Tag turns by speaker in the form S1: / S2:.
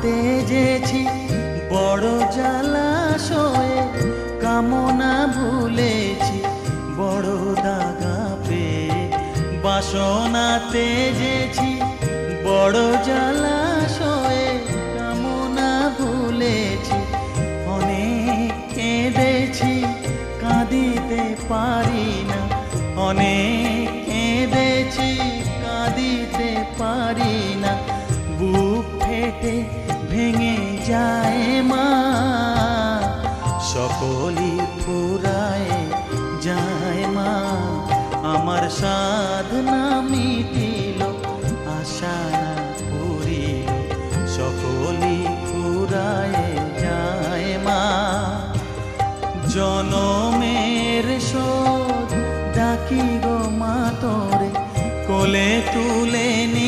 S1: তেজেছি বড় জলাশয়ে, কামনা ভুলেছি বড় দাগা পেয়ে। বাসনা তেজেছি বড় জলাশয়ে, কামনা ভুলেছি অনেক কেঁদেছি কাঁদিতে পারি না, অনেক কেঁদেছি কাঁদিতে পারি না। বুক ফেটে ভেঙে যায় মা, সকলই ফুরায় যায় মা। আমার সাধনা মিটিল, আশা না পুরিল, সকলই ফুরায় যায় মা। জনমের শোধ ডাকি গো মা তোরে, কোলে তুলে নি